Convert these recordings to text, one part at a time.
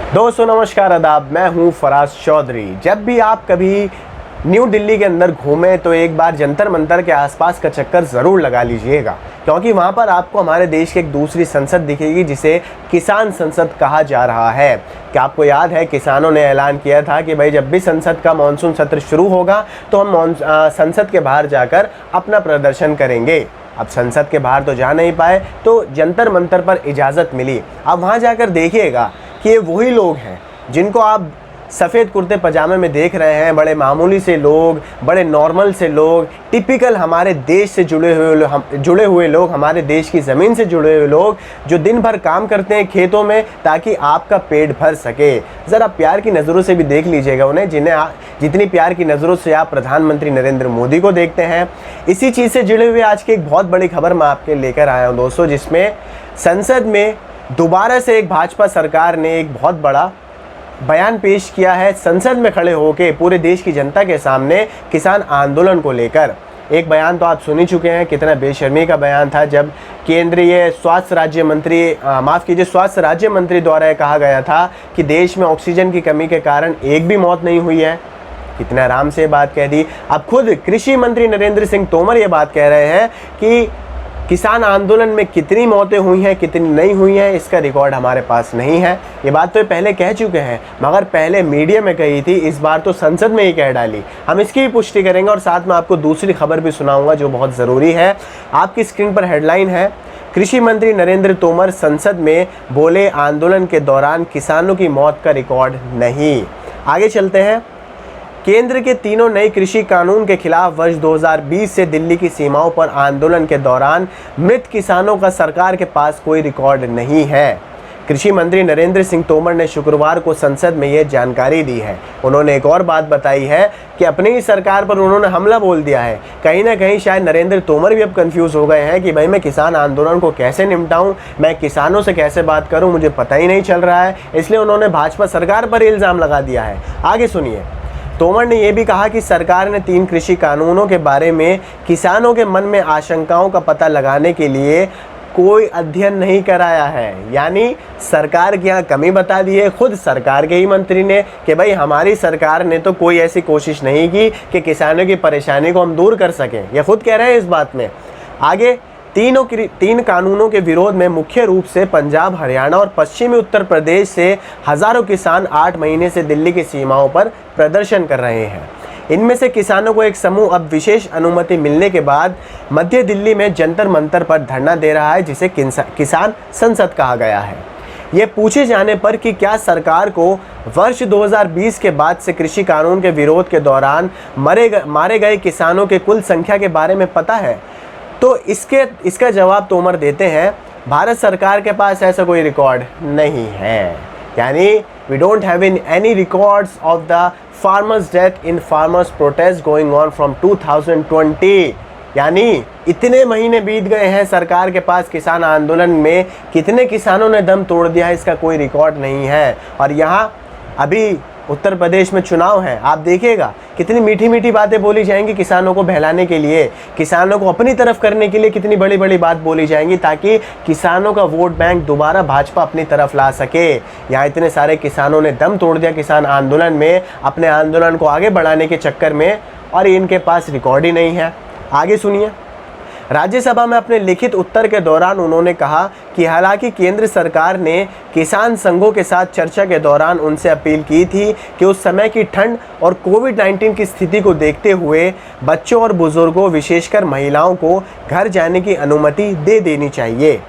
दोस्तों नमस्कार आदाब, मैं हूं फराज चौधरी। जब भी आप कभी न्यू दिल्ली के अंदर घूमें तो एक बार जंतर मंतर के आसपास का चक्कर ज़रूर लगा लीजिएगा, क्योंकि वहां पर आपको हमारे देश की एक दूसरी संसद दिखेगी जिसे किसान संसद कहा जा रहा है। क्या आपको याद है, किसानों ने ऐलान किया था कि भाई जब भी संसद का मानसून सत्र शुरू होगा तो हम संसद के बाहर जाकर अपना प्रदर्शन करेंगे। अब संसद के बाहर तो जा नहीं पाए तो जंतर मंतर पर इजाज़त मिली। अब वहाँ जाकर देखिएगा कि ये वही लोग हैं जिनको आप सफ़ेद कुर्ते पजामे में देख रहे हैं। बड़े मामूली से लोग, बड़े नॉर्मल से लोग, टिपिकल हमारे देश से जुड़े हुए लोग, हमारे देश की ज़मीन से जुड़े हुए लोग जो दिन भर काम करते हैं खेतों में ताकि आपका पेट भर सके। ज़रा प्यार की नज़रों से भी देख लीजिएगा उन्हें, जितनी प्यार की नज़रों से आप प्रधानमंत्री नरेंद्र मोदी को देखते हैं। इसी चीज़ से जुड़े हुए आज की एक बहुत बड़ी खबर मैं आपके लेकर आया हूँ दोस्तों, जिसमें संसद में दोबारा से एक भाजपा सरकार ने एक बहुत बड़ा बयान पेश किया है। संसद में खड़े होकर पूरे देश की जनता के सामने किसान आंदोलन को लेकर एक बयान तो आप सुन ही चुके हैं। कितना बेशर्मी का बयान था जब केंद्रीय स्वास्थ्य राज्य मंत्री द्वारा कहा गया था कि देश में ऑक्सीजन की कमी के कारण एक भी मौत नहीं हुई है। कितना आराम से बात कह दी। अब खुद कृषि मंत्री नरेंद्र सिंह तोमर ये बात कह रहे हैं कि किसान आंदोलन में कितनी मौतें हुई हैं, कितनी नहीं हुई हैं, इसका रिकॉर्ड हमारे पास नहीं है। ये बात तो पहले कह चुके हैं, मगर पहले मीडिया में कही थी, इस बार तो संसद में ही कह डाली। हम इसकी भी पुष्टि करेंगे और साथ में आपको दूसरी खबर भी सुनाऊंगा जो बहुत ज़रूरी है। आपकी स्क्रीन पर हेडलाइन है, कृषि मंत्री नरेंद्र तोमर संसद में बोले आंदोलन के दौरान किसानों की मौत का रिकॉर्ड नहीं। आगे चलते हैं। केंद्र के तीनों नए कृषि कानून के खिलाफ वर्ष 2020 से दिल्ली की सीमाओं पर आंदोलन के दौरान मृत किसानों का सरकार के पास कोई रिकॉर्ड नहीं है। कृषि मंत्री नरेंद्र सिंह तोमर ने शुक्रवार को संसद में यह जानकारी दी है। उन्होंने एक और बात बताई है कि अपनी ही सरकार पर उन्होंने हमला बोल दिया है। कहीं ना कहीं शायद नरेंद्र तोमर भी अब कंफ्यूज हो गए हैं कि भाई मैं किसान आंदोलन को कैसे निपटाऊं, मैं किसानों से कैसे बात करूं, मुझे पता ही नहीं चल रहा है। इसलिए उन्होंने भाजपा सरकार पर इल्ज़ाम लगा दिया है। आगे सुनिए। तोमर ने यह भी कहा कि सरकार ने 3 कृषि कानूनों के बारे में किसानों के मन में आशंकाओं का पता लगाने के लिए कोई अध्ययन नहीं कराया है। यानी सरकार की यहाँ कमी बता दी है खुद सरकार के ही मंत्री ने कि भाई हमारी सरकार ने तो कोई ऐसी कोशिश नहीं की कि किसानों की परेशानी को हम दूर कर सकें। ये खुद कह रहे हैं इस बात में। आगे 3 कानूनों के विरोध में मुख्य रूप से पंजाब, हरियाणा और पश्चिमी उत्तर प्रदेश से हज़ारों किसान 8 महीने से दिल्ली की सीमाओं पर प्रदर्शन कर रहे हैं। इनमें से किसानों को एक समूह अब विशेष अनुमति मिलने के बाद मध्य दिल्ली में जंतर मंतर पर धरना दे रहा है, जिसे किसान संसद कहा गया है। ये पूछे जाने पर कि क्या सरकार को वर्ष 2020 के बाद से कृषि कानून के विरोध के दौरान मारे गए किसानों के कुल संख्या के बारे में पता है, तो इसका जवाब तोमर देते हैं, भारत सरकार के पास ऐसा कोई रिकॉर्ड नहीं है। यानी we don't have any records of the farmers death in farmers protest going on from 2020। यानी इतने महीने बीत गए हैं, सरकार के पास किसान आंदोलन में कितने किसानों ने दम तोड़ दिया है, इसका कोई रिकॉर्ड नहीं है। और यहाँ अभी उत्तर प्रदेश में चुनाव है, आप देखिएगा कितनी मीठी मीठी बातें बोली जाएंगी किसानों को बहलाने के लिए, किसानों को अपनी तरफ करने के लिए कितनी बड़ी बड़ी बात बोली जाएंगी ताकि किसानों का वोट बैंक दोबारा भाजपा अपनी तरफ ला सके। यहाँ इतने सारे किसानों ने दम तोड़ दिया किसान आंदोलन में, अपने आंदोलन को आगे बढ़ाने के चक्कर में, और इनके पास रिकॉर्ड ही नहीं है। आगे सुनिए। राज्यसभा में अपने लिखित उत्तर के दौरान उन्होंने कहा कि हालांकि केंद्र सरकार ने किसान संघों के साथ चर्चा के दौरान उनसे अपील की थी कि उस समय की ठंड और कोविड-19 की स्थिति को देखते हुए बच्चों और बुजुर्गों, विशेषकर महिलाओं को घर जाने की अनुमति दे देनी चाहिए।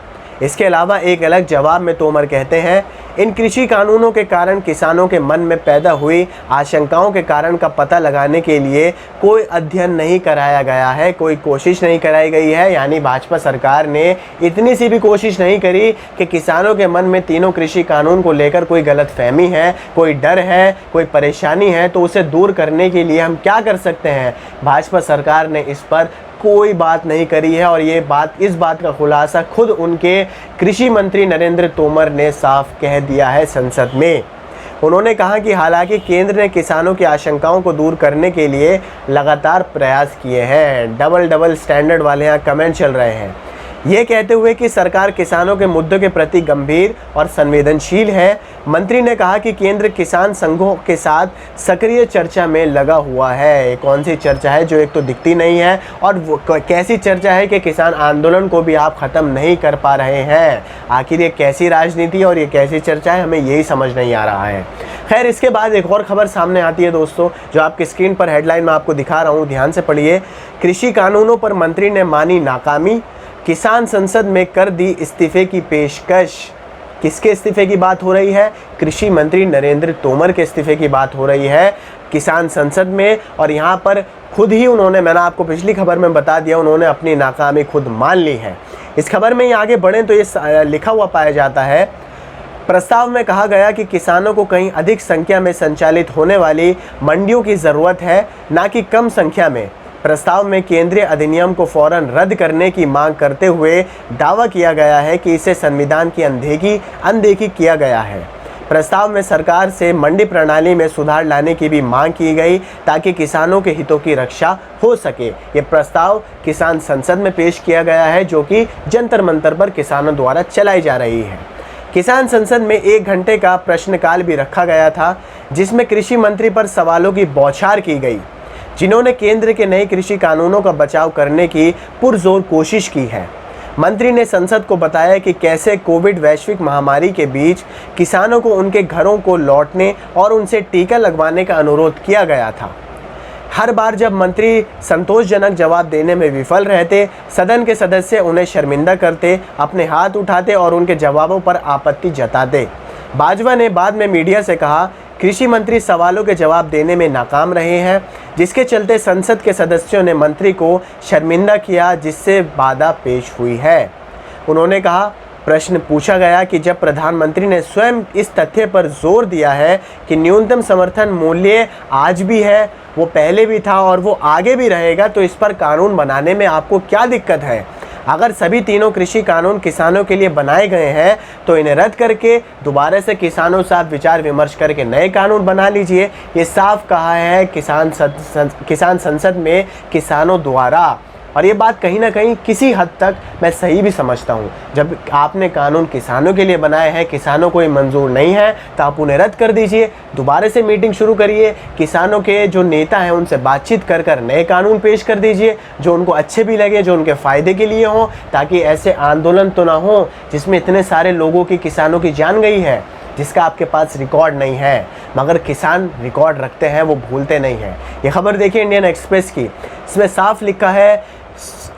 इसके अलावा एक अलग जवाब में तोमर कहते हैं, इन कृषि कानूनों के कारण किसानों के मन में पैदा हुई आशंकाओं के कारण का पता लगाने के लिए कोई अध्ययन नहीं कराया गया है, कोई कोशिश नहीं कराई गई है। यानी भाजपा सरकार ने इतनी सी भी कोशिश नहीं करी कि किसानों के मन में तीनों कृषि कानून को लेकर कोई गलतफहमी है, कोई डर है, कोई परेशानी है, तो उसे दूर करने के लिए हम क्या कर सकते हैं। भाजपा सरकार ने इस पर कोई बात नहीं करी है और इस बात का खुलासा खुद उनके कृषि मंत्री नरेंद्र तोमर ने साफ कह दिया है संसद में। उन्होंने कहा कि हालांकि केंद्र ने किसानों की आशंकाओं को दूर करने के लिए लगातार प्रयास किए हैं। डबल स्टैंडर्ड वाले यहाँ कमेंट चल रहे हैं। ये कहते हुए कि सरकार किसानों के मुद्दों के प्रति गंभीर और संवेदनशील है। मंत्री ने कहा कि केंद्र किसान संघों के साथ सक्रिय चर्चा में लगा हुआ है। कौन सी चर्चा है जो एक तो दिखती नहीं है, और वो कैसी चर्चा है कि किसान आंदोलन को भी आप ख़त्म नहीं कर पा रहे हैं। आखिर ये कैसी राजनीति और ये कैसी चर्चा है, हमें यही समझ नहीं आ रहा है। खैर, इसके बाद एक और खबर सामने आती है दोस्तों, जो आपकी स्क्रीन पर हेडलाइन में आपको दिखा रहा हूँ, ध्यान से पढ़िए। कृषि कानूनों पर मंत्री ने मानी नाकामी, किसान संसद में कर दी इस्तीफे की पेशकश। किसके इस्तीफे की बात हो रही है? कृषि मंत्री नरेंद्र तोमर के इस्तीफे की बात हो रही है किसान संसद में। और यहाँ पर खुद ही उन्होंने, मैंने आपको पिछली खबर में बता दिया, उन्होंने अपनी नाकामी खुद मान ली है। इस खबर में ही आगे बढ़ें तो ये लिखा हुआ पाया जाता है, प्रस्ताव में कहा गया कि किसानों को कहीं अधिक संख्या में संचालित होने वाली मंडियों की ज़रूरत है, ना कि कम संख्या में। प्रस्ताव में केंद्रीय अधिनियम को फौरन रद्द करने की मांग करते हुए दावा किया गया है कि इसे संविधान की अनदेखी किया गया है। प्रस्ताव में सरकार से मंडी प्रणाली में सुधार लाने की भी मांग की गई ताकि किसानों के हितों की रक्षा हो सके। ये प्रस्ताव किसान संसद में पेश किया गया है, जो कि जंतर मंतर पर किसानों द्वारा चलाई जा रही है। किसान संसद में 1 घंटे का प्रश्नकाल भी रखा गया था, जिसमें कृषि मंत्री पर सवालों की बौछार की गई, जिन्होंने केंद्र के नए कृषि कानूनों का बचाव करने की पुरजोर कोशिश की है। मंत्री ने संसद को बताया कि कैसे कोविड वैश्विक महामारी के बीच किसानों को उनके घरों को लौटने और उनसे टीका लगवाने का अनुरोध किया गया था। हर बार जब मंत्री संतोषजनक जवाब देने में विफल रहते, सदन के सदस्य उन्हें शर्मिंदा करते, अपने हाथ उठाते और उनके जवाबों पर आपत्ति जताते। बाजवा ने बाद में मीडिया से कहा, कृषि मंत्री सवालों के जवाब देने में नाकाम रहे हैं, जिसके चलते संसद के सदस्यों ने मंत्री को शर्मिंदा किया, जिससे बाधा पेश हुई है। उन्होंने कहा, प्रश्न पूछा गया कि जब प्रधानमंत्री ने स्वयं इस तथ्य पर जोर दिया है कि न्यूनतम समर्थन मूल्य आज भी है, वो पहले भी था और वो आगे भी रहेगा, तो इस पर कानून बनाने में आपको क्या दिक्कत है? अगर सभी तीनों कृषि कानून किसानों के लिए बनाए गए हैं तो इन्हें रद्द करके दोबारा से किसानों से आप विचार विमर्श करके नए कानून बना लीजिए। ये साफ कहा है किसान संसद में किसानों द्वारा। और ये बात कहीं ना कहीं किसी हद तक मैं सही भी समझता हूँ। जब आपने कानून किसानों के लिए बनाए हैं, किसानों को ये मंजूर नहीं है, तो आप उन्हें रद्द कर दीजिए, दोबारा से मीटिंग शुरू करिए, किसानों के जो नेता हैं उनसे बातचीत कर नए कानून पेश कर दीजिए, जो उनको अच्छे भी लगे, जो उनके फ़ायदे के लिए हों, ताकि ऐसे आंदोलन तो ना हो जिसमें इतने सारे लोगों की, किसानों की जान गई है, जिसका आपके पास रिकॉर्ड नहीं है। मगर किसान रिकॉर्ड रखते हैं, वो भूलते नहीं हैं। ये खबर देखिए इंडियन एक्सप्रेस की, इसमें साफ लिखा है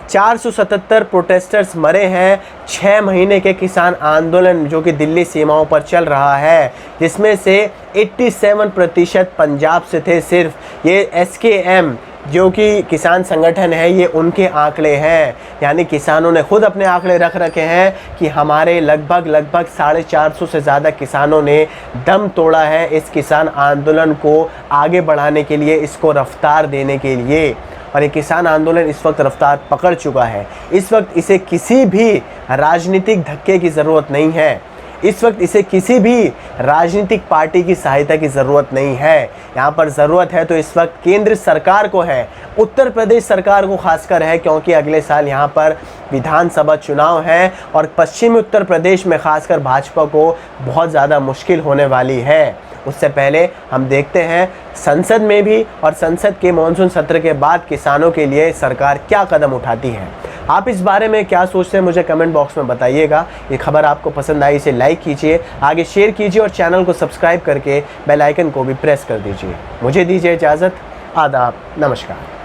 477 प्रोटेस्टर्स मरे हैं। 6 महीने के किसान आंदोलन जो कि दिल्ली सीमाओं पर चल रहा है, जिसमें से 87% पंजाब से थे। सिर्फ ये SKM जो कि किसान संगठन है, ये उनके आंकड़े हैं। यानी किसानों ने खुद अपने आंकड़े रख रखे हैं कि हमारे लगभग 450 से ज़्यादा किसानों ने दम तोड़ा है इस किसान आंदोलन को आगे बढ़ाने के लिए, इसको रफ्तार देने के लिए। और ये किसान आंदोलन इस वक्त रफ्तार पकड़ चुका है। इस वक्त इसे किसी भी राजनीतिक धक्के की ज़रूरत नहीं है। इस वक्त इसे किसी भी राजनीतिक पार्टी की सहायता की ज़रूरत नहीं है। यहाँ पर ज़रूरत है तो इस वक्त केंद्र सरकार को है, उत्तर प्रदेश सरकार को खासकर है, क्योंकि अगले साल यहाँ पर विधानसभा चुनाव है और पश्चिमी उत्तर प्रदेश में खासकर भाजपा को बहुत ज़्यादा मुश्किल होने वाली है। उससे पहले हम देखते हैं संसद में भी और संसद के मॉनसून सत्र के बाद किसानों के लिए सरकार क्या कदम उठाती है। आप इस बारे में क्या सोचते हैं, मुझे कमेंट बॉक्स में बताइएगा। ये खबर आपको पसंद आई इसे लाइक कीजिए, आगे शेयर कीजिए और चैनल को सब्सक्राइब करके बेल आइकन को भी प्रेस कर दीजिए। मुझे दीजिए इजाज़त। आदाब, नमस्कार।